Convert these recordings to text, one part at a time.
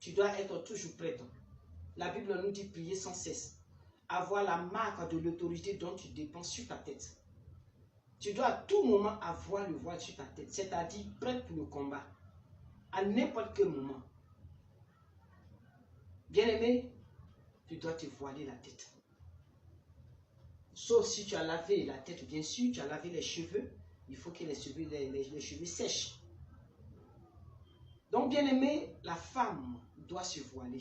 Tu dois être toujours prête. La Bible nous dit prier sans cesse. Avoir la marque de l'autorité dont tu dépends sur ta tête. Tu dois à tout moment avoir le voile sur ta tête, c'est-à-dire prête pour le combat, à n'importe quel moment. Bien-aimé, tu dois te voiler la tête. Sauf si tu as lavé la tête, bien sûr, tu as lavé les cheveux, il faut que les cheveux sèchent. Donc, bien-aimé, la femme doit se voiler.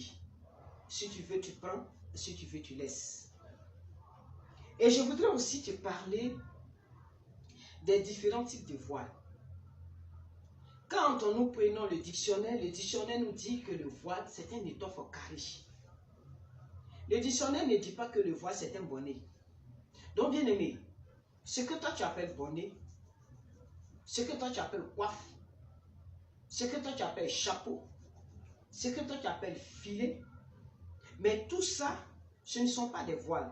Si tu veux, tu prends, si tu veux, tu laisses. Et je voudrais aussi te parler des différents types de voiles. Quand nous prenons le dictionnaire nous dit que le voile, c'est un étoffe carré. Le dictionnaire ne dit pas que le voile, c'est un bonnet. Donc, bien aimé, ce que toi tu appelles bonnet, ce que toi tu appelles coiffe, ce que toi tu appelles chapeau, ce que toi tu appelles filet, mais tout ça, ce ne sont pas des voiles.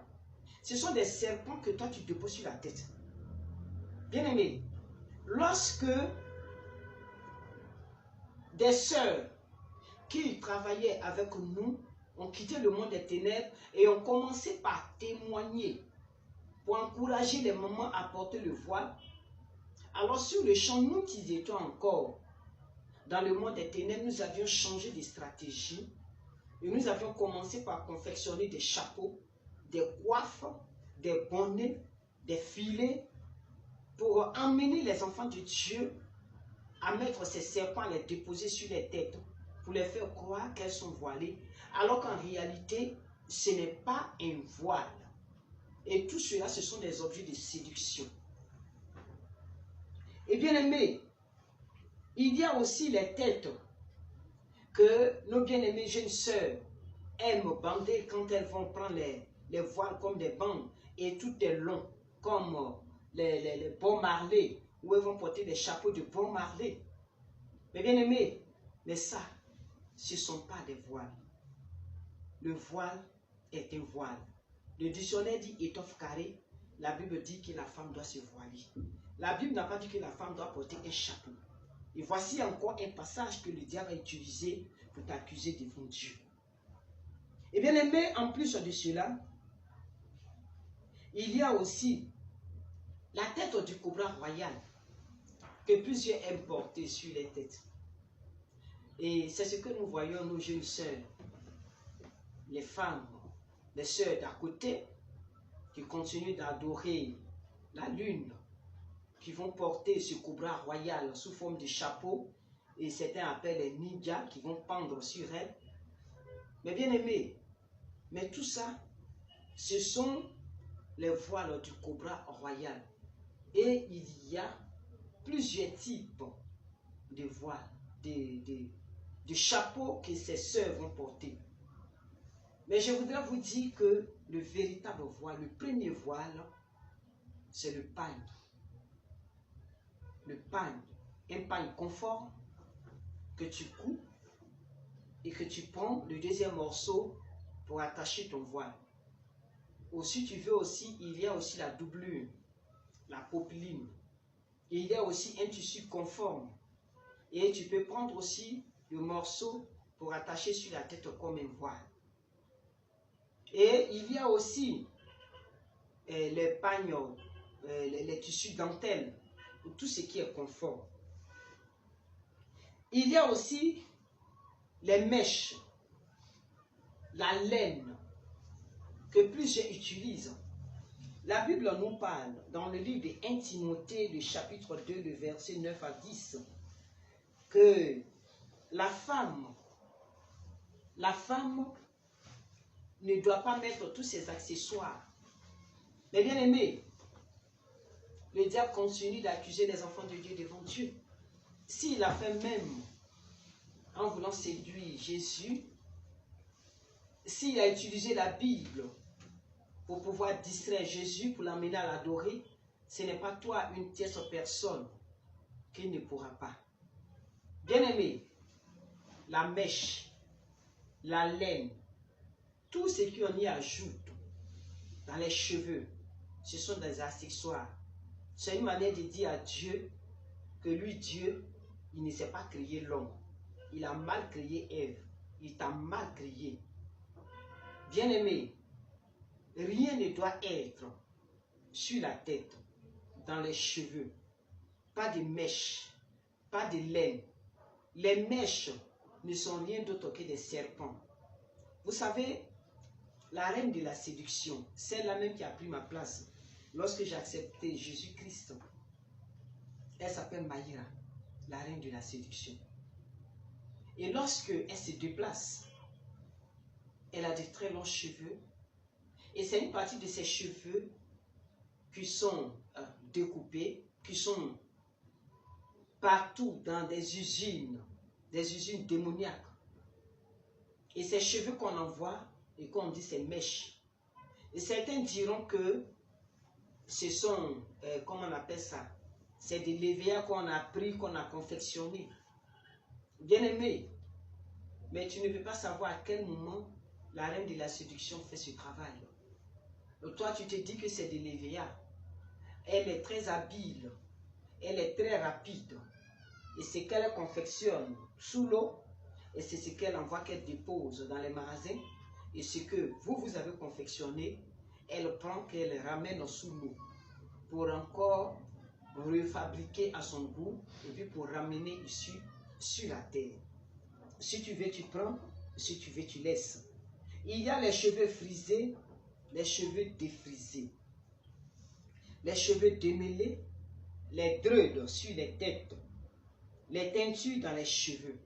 Ce sont des serpents que toi tu déposes sur la tête. Bien aimé, lorsque des sœurs qui travaillaient avec nous ont quitté le monde des ténèbres et ont commencé par témoigner pour encourager les mamans à porter le voile. Alors sur le champ, nous qui étions encore dans le monde des ténèbres, nous avions changé de stratégie et nous avions commencé par confectionner des chapeaux, des coiffes, des bonnets, des filets pour emmener les enfants de Dieu à mettre ces serpents, à les déposer sur les têtes pour les faire croire qu'elles sont voilées, alors qu'en réalité, ce n'est pas un voile. Et tout cela, ce sont des objets de séduction. Et bien aimés, il y a aussi les têtes que nos bien-aimées jeunes sœurs aiment bander quand elles vont prendre les voiles comme des bandes et tout est long, comme les Bob Marley, où elles vont porter des chapeaux de Bob Marley. Mais bien aimés, mais ça, ce ne sont pas des voiles. Le voile est un voile. Le dictionnaire dit étoffe carrée. La Bible dit que la femme doit se voiler. La Bible n'a pas dit que la femme doit porter un chapeau. Et voici encore un passage que le diable a utilisé pour t'accuser devant Dieu. Et bien aimé, en plus de cela, il y a aussi la tête du cobra royal que plusieurs aiment porter sur les têtes. Et c'est ce que nous voyons, nos jeunes sœurs, les femmes, les sœurs d'à côté, qui continuent d'adorer la lune, qui vont porter ce cobra royal sous forme de chapeau, et certains appellent les ninjas, qui vont pendre sur elle. Mais bien aimés, mais tout ça, ce sont les voiles du cobra royal. Et il y a plusieurs types de voiles, de chapeaux que ces sœurs vont porter. Mais je voudrais vous dire que le véritable voile, le premier voile, c'est le pagne. Le pagne, un pagne conforme que tu coupes et que tu prends le deuxième morceau pour attacher ton voile. Ou si tu veux aussi, il y a aussi la doublure, la popeline. Il y a aussi un tissu conforme. Et tu peux prendre aussi le morceau pour attacher sur la tête comme un voile. Et il y a aussi les pagnes, les tissus dentelles, tout ce qui est conforme. Il y a aussi les mèches, la laine, que plusieurs utilisent. La Bible nous parle dans le livre de 1 Timothée, le chapitre 2, le verset 9 à 10, que la femme ne doit pas mettre tous ses accessoires. Mais bien aimé, le diable continue d'accuser les enfants de Dieu devant Dieu. S'il a fait même en voulant séduire Jésus, s'il a utilisé la Bible pour pouvoir distraire Jésus, pour l'amener à l'adorer, ce n'est pas toi, une tierce personne, qu'il ne pourra pas. Bien aimé, la mèche, la laine, tout ce qu'on y ajoute dans les cheveux, ce sont des accessoires. C'est une manière de dire à Dieu que lui, Dieu, il ne s'est pas créé l'homme. Il a mal créé Ève. il t'a mal créé. Bien-aimé, rien ne doit être sur la tête, dans les cheveux, pas de mèches, pas de laine. Les mèches ne sont rien d'autre que des serpents. Vous savez, la reine de la séduction, celle-là même qui a pris ma place lorsque j'ai accepté Jésus-Christ, elle s'appelle Maïra, la reine de la séduction. Et lorsque elle se déplace, elle a de très longs cheveux. Et c'est une partie de ses cheveux qui sont découpés, qui sont partout dans des usines démoniaques. Et ces cheveux qu'on envoie et qu'on dit c'est mèches. Et certains diront que ce sont, comment on appelle ça, c'est des lévéas qu'on a pris, qu'on a confectionné. Bien-aimé, mais tu ne peux pas savoir à quel moment la reine de la séduction fait ce travail. Donc toi, tu te dis que c'est des lévéas. Elle est très habile, elle est très rapide. Et ce qu'elle confectionne sous l'eau, et c'est ce qu'elle envoie, qu'elle dépose dans les magasins. Et ce que vous avez confectionné, elle prend, qu'elle ramène sous l'eau pour encore refabriquer à son goût et puis pour ramener ici sur la terre. Si tu veux, tu prends. Si tu veux, tu laisses. Il y a les cheveux frisés, les cheveux défrisés, les cheveux démêlés, les dreads sur les têtes, les teintures dans les cheveux.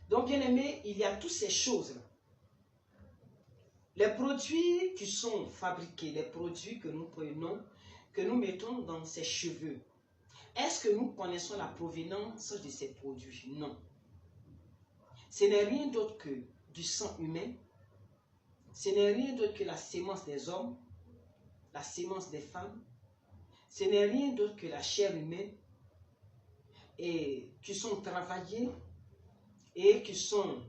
Donc, bien aimé, il y a toutes ces choses-là. Les produits qui sont fabriqués, les produits que nous prenons, que nous mettons dans ces cheveux, est-ce que nous connaissons la provenance de ces produits? Non. Ce n'est rien d'autre que du sang humain. Ce n'est rien d'autre que la sémence des hommes, la sémence des femmes. Ce n'est rien d'autre que la chair humaine et qui sont travaillés et qui sont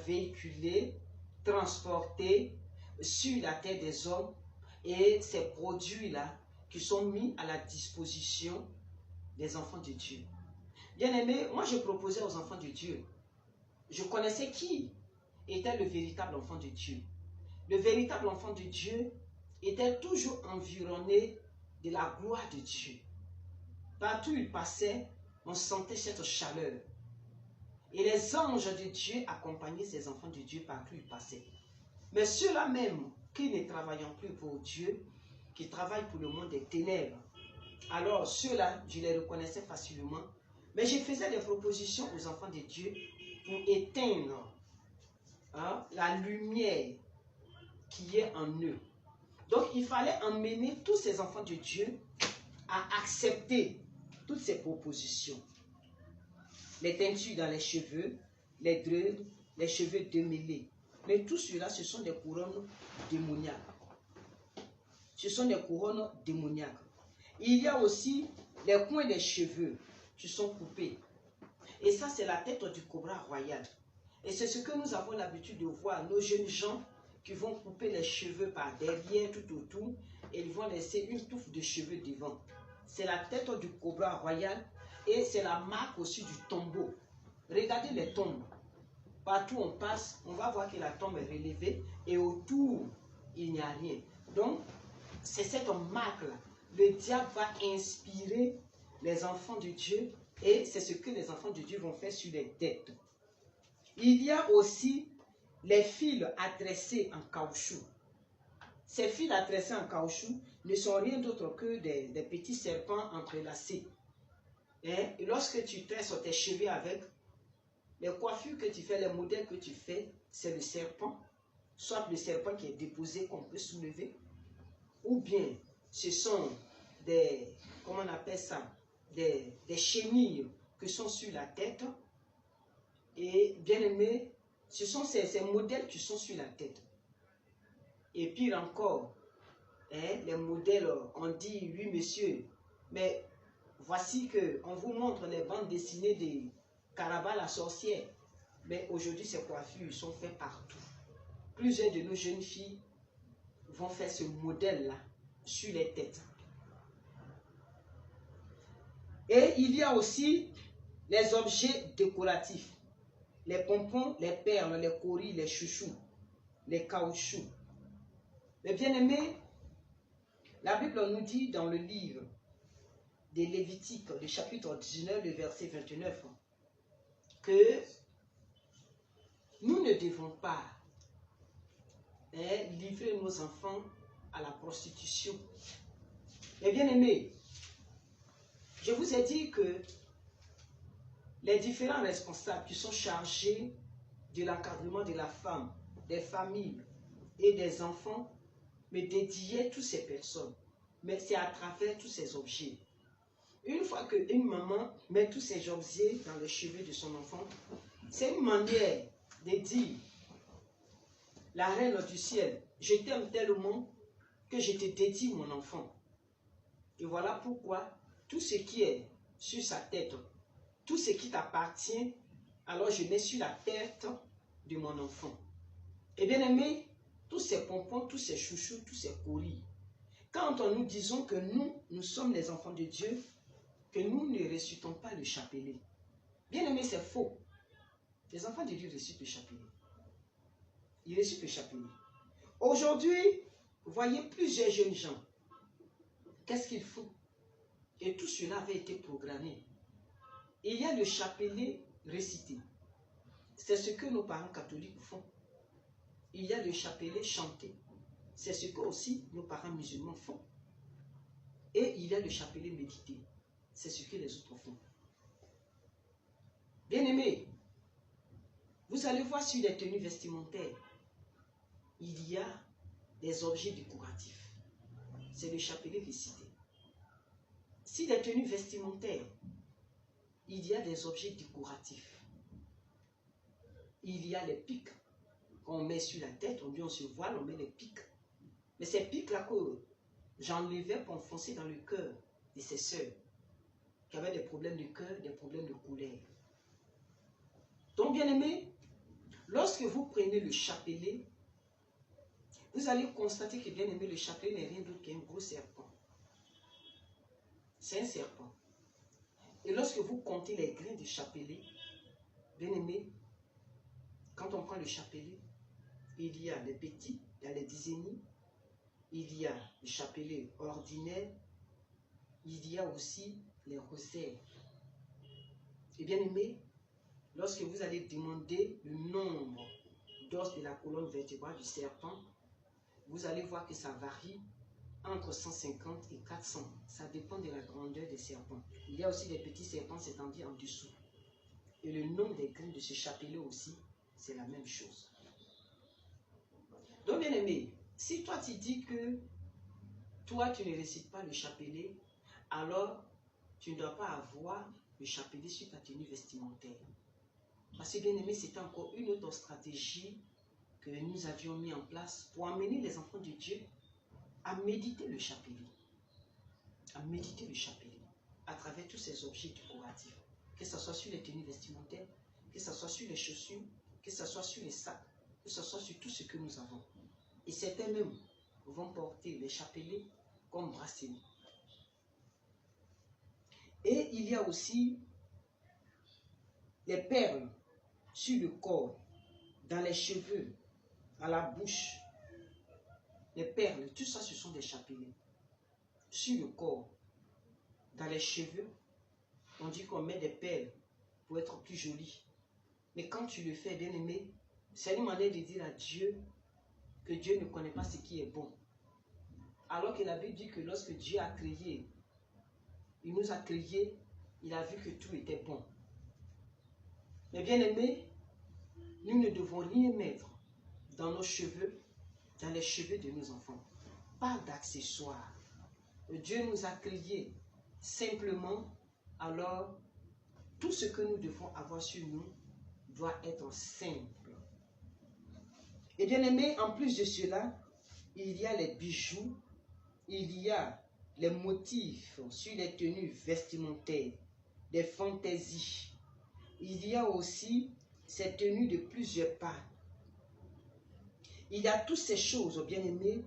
véhiculés, transportés sur la terre des hommes, et ces produits-là qui sont mis à la disposition des enfants de Dieu. Bien aimé, moi je proposais aux enfants de Dieu, je connaissais qui était le véritable enfant de Dieu. Le véritable enfant de Dieu était toujours environné de la gloire de Dieu. Partout où il passait, on sentait cette chaleur. Et les anges de Dieu accompagnaient ces enfants de Dieu partout où ils passaient. Mais ceux-là même qui ne travaillent plus pour Dieu, qui travaillent pour le monde des ténèbres, alors ceux-là, je les reconnaissais facilement. Mais je faisais des propositions aux enfants de Dieu pour éteindre la lumière qui est en eux. Donc il fallait emmener tous ces enfants de Dieu à accepter toutes ces propositions. Les teintures dans les cheveux, les dreads, les cheveux démêlés. Mais tout cela, ce sont des couronnes démoniaques. Ce sont des couronnes démoniaques. Il y a aussi les coins des cheveux qui sont coupés. Et ça, c'est la tête du cobra royal. Et c'est ce que nous avons l'habitude de voir, nos jeunes gens qui vont couper les cheveux par derrière, tout autour, et ils vont laisser une touffe de cheveux devant. C'est la tête du cobra royal et c'est la marque aussi du tombeau. Regardez les tombes. Partout où on passe, on va voir que la tombe est relevée et autour, il n'y a rien. Donc, c'est cette marque-là. Le diable va inspirer les enfants de Dieu et c'est ce que les enfants de Dieu vont faire sur les têtes. Il y a aussi les fils à tresser en caoutchouc. Ces fils à tresser en caoutchouc ne sont rien d'autre que des petits serpents entrelacés. Et lorsque tu tresses tes cheveux avec, les coiffures que tu fais, les modèles que tu fais, c'est le serpent. Soit le serpent qui est déposé, qu'on peut soulever, ou bien ce sont des, comment on appelle ça, des chenilles qui sont sur la tête. Et bien aimé, ce sont ces modèles qui sont sur la tête. Et pire encore, les modèles, on dit, oui monsieur, mais voici qu'on vous montre les bandes dessinées de Caraval la sorcière. Mais aujourd'hui, ces coiffures sont faites partout. Plusieurs de nos jeunes filles vont faire ce modèle-là sur les têtes. Et il y a aussi les objets décoratifs. les pompons, les perles, les coris, les chouchous, les caoutchoucs. Mais bien aimés, la Bible nous dit dans le livre des Lévitiques, le chapitre 19, le verset 29, que nous ne devons pas livrer nos enfants à la prostitution. Mais bien aimés, je vous ai dit que les différents responsables qui sont chargés de l'encadrement de la femme, des familles et des enfants me dédiaient toutes ces personnes. Mais c'est à travers tous ces objets. Une fois qu'une maman met tous ces objets dans les cheveux de son enfant, c'est une manière de dire, la reine du ciel, je t'aime tellement que je te dédie mon enfant. Et voilà pourquoi tout ce qui est sur sa tête, tout ce qui t'appartient, alors je mets sur la tête de mon enfant. Et bien aimé, tous ces pompons, tous ces chouchous, tous ces coris, quand nous disons que nous sommes les enfants de Dieu, que nous ne récitons pas le chapelet. Bien aimé, c'est faux. Les enfants de Dieu récitent le chapelet. Ils récitent le chapelet. Aujourd'hui, vous voyez plusieurs jeunes gens. Qu'est-ce qu'ils font? Et tout cela avait été programmé. Il y a le chapelet récité. C'est ce que nos parents catholiques font. Il y a le chapelet chanté. C'est ce que aussi nos parents musulmans font. Et il y a le chapelet médité. C'est ce que les autres font. Bien-aimés, vous allez voir sur les tenues vestimentaires, il y a des objets décoratifs. C'est le chapelet récité. Si les tenues vestimentaires, il y a des objets décoratifs. Il y a les pics qu'on met sur la tête, on dit on se voile, on met les pics. Mais ces pics-là que j'enlevais pour enfoncer dans le cœur de ces sœurs qui avaient des problèmes de cœur, des problèmes de colère. Donc, bien aimé, lorsque vous prenez le chapelet, vous allez constater que, bien aimé, le chapelet n'est rien d'autre qu'un gros serpent. C'est un serpent. Et lorsque vous comptez les grains du chapelet, bien aimé, quand on prend le chapelet, il y a les petits, il y a les dizaines, il y a le chapelet ordinaire, il y a aussi les rosaires. Et bien aimé, lorsque vous allez demander le nombre d'os de la colonne vertébrale du serpent, vous allez voir que ça varie entre 150 et 400. Ça dépend de la grandeur des serpents. Il y a aussi des petits serpents, c'est-à-dire en dessous. Et le nombre des graines de ce chapelet aussi, c'est la même chose. Donc bien aimé, si toi tu dis que toi tu ne récites pas le chapelet, alors tu ne dois pas avoir le chapelet sur ta tenue vestimentaire. Parce que bien aimé, c'était encore une autre stratégie que nous avions mis en place pour amener les enfants de Dieu à méditer le chapelet. À méditer le chapelet à travers tous ces objets décoratifs. Que ce soit sur les tenues vestimentaires, que ce soit sur les chaussures, que ce soit sur les sacs, que ce soit sur tout ce que nous avons. Et certains même vont porter les chapelets comme bracelet. Et il y a aussi les perles sur le corps, dans les cheveux, à la bouche. Les perles, tout ça, ce sont des chapelets. Sur le corps, dans les cheveux, on dit qu'on met des perles pour être plus joli. Mais quand tu le fais, bien aimé, c'est une manière de dire à Dieu que Dieu ne connaît pas ce qui est bon. Alors que la Bible dit que lorsque Dieu a créé, il nous a créé, il a vu que tout était bon. Mais bien aimé, nous ne devons rien mettre dans nos cheveux, dans les cheveux de nos enfants. Pas d'accessoires. Dieu nous a créés simplement, alors tout ce que nous devons avoir sur nous doit être simple. Et bien aimé, en plus de cela, il y a les bijoux, il y a les motifs sur les tenues vestimentaires, des fantaisies. Il y a aussi ces tenues de plusieurs pas. Il y a toutes ces choses, bien aimés,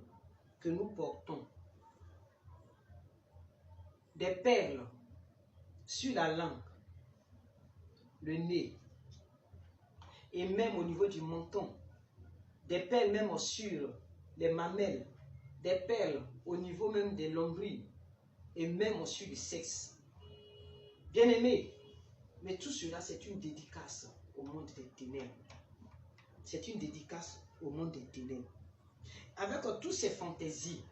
que nous portons. Des perles sur la langue, le nez. et même au niveau du menton, des perles même sur les mamelles, des perles au niveau même des lombriques et même sur le sexe. Bien-aimé, mais tout cela c'est une dédicace au monde des ténèbres. C'est une dédicace au monde des ténèbres. Avec toutes ces fantaisies,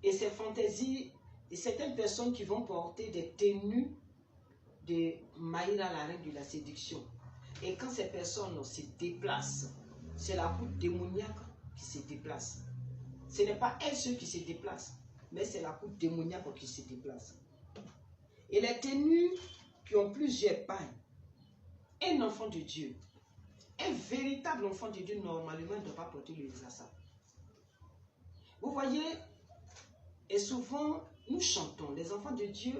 et ces fantaisies, et certaines personnes qui vont porter des tenues de Maïra, la reine de la séduction. Et quand ces personnes se déplacent, c'est la coupe démoniaque qui se déplace. Ce n'est pas elles ceux qui se déplacent, mais c'est la coupe démoniaque qui se déplace. Et les tenues qui ont plusieurs pailles, un enfant de Dieu, un véritable enfant de Dieu, normalement, ne doit pas porter le ça. Vous voyez, et souvent, nous chantons, les enfants de Dieu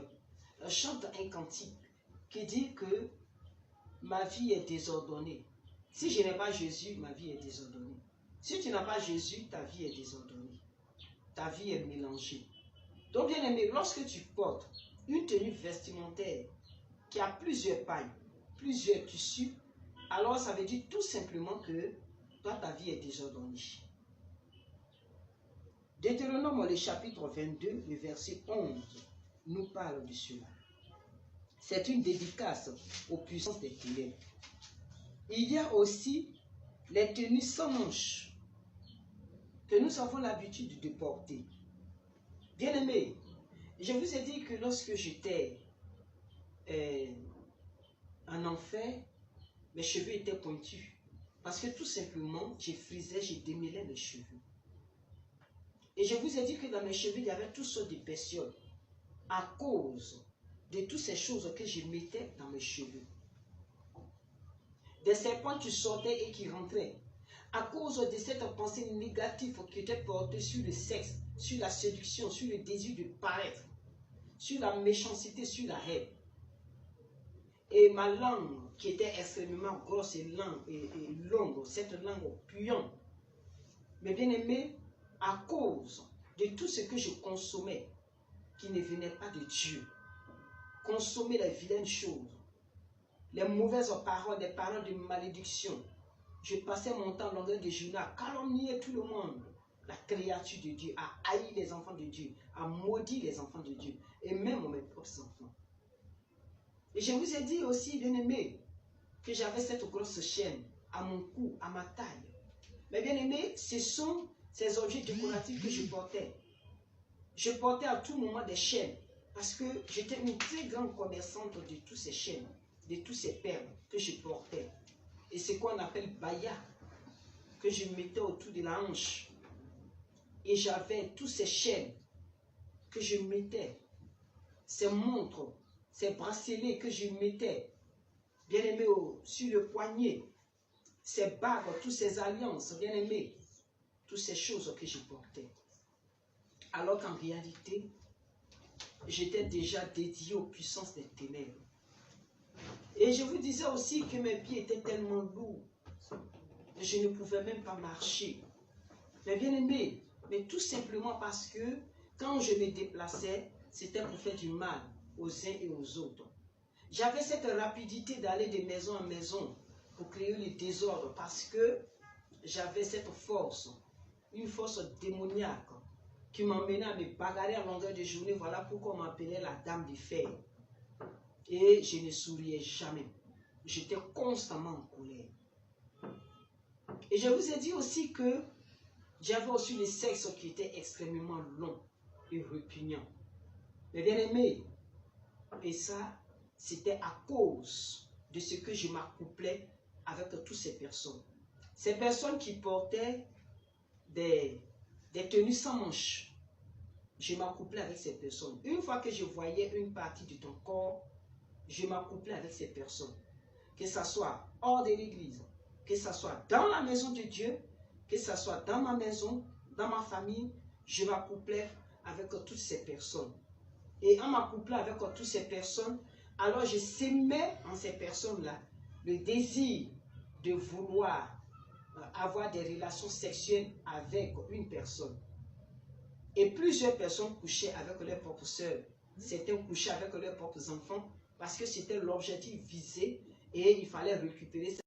chantent un cantique qui dit que ma vie est désordonnée. Si je n'ai pas Jésus, ma vie est désordonnée. Si tu n'as pas Jésus, ta vie est désordonnée. Ta vie est mélangée. Donc, bien aimé, lorsque tu portes une tenue vestimentaire qui a plusieurs pailles, plusieurs tissus, alors ça veut dire tout simplement que toi, ta vie est désordonnée. Deutéronome, le chapitre 22, le verset 11, nous parle de cela. C'est une dédicace aux puissances des ténèbres. Il y a aussi les tenues sans manches que nous avons l'habitude de porter. Bien-aimés, je vous ai dit que lorsque j'étais en enfer, mes cheveux étaient pointus. Parce que tout simplement, je frisais, je démêlais mes cheveux. Et je vous ai dit que dans mes cheveux, il y avait toutes sortes de pétioles à cause de toutes ces choses que je mettais dans mes cheveux. Des serpents qui sortaient et qui rentraient. À cause de cette pensée négative qui était portée sur le sexe, sur la séduction, sur le désir de paraître, sur la méchanceté, sur la haine. Et ma langue, qui était extrêmement grosse et longue, cette langue puante, mais bien aimé, à cause de tout ce que je consommais, qui ne venait pas de Dieu, consommer les vilaines choses, les mauvaises paroles, des paroles de malédiction. Je passais mon temps longueur de journée à calomnier tout le monde, la créature de Dieu, à haïr les enfants de Dieu, à maudire les enfants de Dieu, et même mes propres enfants. Et je vous ai dit aussi, bien aimé, que j'avais cette grosse chaîne à mon cou, à ma taille. Mais bien aimé, ce sont ces objets décoratifs que je portais. Je portais à tout moment des chaînes, parce que j'étais une très grande commerçante de tous ces chaînes, de tous ces perles que je portais. Et c'est quoi on appelle baya, que je mettais autour de la hanche. Et j'avais tous ces chaînes que je mettais, ces montres, ces bracelets que je mettais, bien aimé, sur le poignet, ces bagues, toutes ces alliances, bien aimé, toutes ces choses que je portais. Alors qu'en réalité, j'étais déjà dédié aux puissances des ténèbres. Et je vous disais aussi que mes pieds étaient tellement lourds, je ne pouvais même pas marcher. Mais bien aimé, mais tout simplement parce que quand je me déplaçais, c'était pour faire du mal aux uns et aux autres. J'avais cette rapidité d'aller de maison en maison pour créer le désordre parce que j'avais cette force, une force démoniaque qui m'emmenait à me bagarrer à longueur de journée. Voilà pourquoi on m'appelait la dame de fer. Et je ne souriais jamais. J'étais constamment en colère. Et je vous ai dit aussi que j'avais aussi le sexe qui était extrêmement long et répugnant. Mais bien aimé, et ça, c'était à cause de ce que je m'accouplais avec toutes ces personnes. Ces personnes qui portaient des tenues sans manches. Je m'accouplais avec ces personnes. Une fois que je voyais une partie de ton corps, je m'accouplais avec ces personnes. Que ce soit hors de l'église, que ce soit dans la maison de Dieu, que ce soit dans ma maison, dans ma famille, je m'accouplais avec toutes ces personnes. Et en m'accouplant avec toutes ces personnes, alors je s'aimais en ces personnes-là le désir de vouloir avoir des relations sexuelles avec une personne. Et plusieurs personnes couchaient avec leurs propres sœurs. Certains couchaient avec leurs propres enfants parce que c'était l'objectif visé. et il fallait récupérer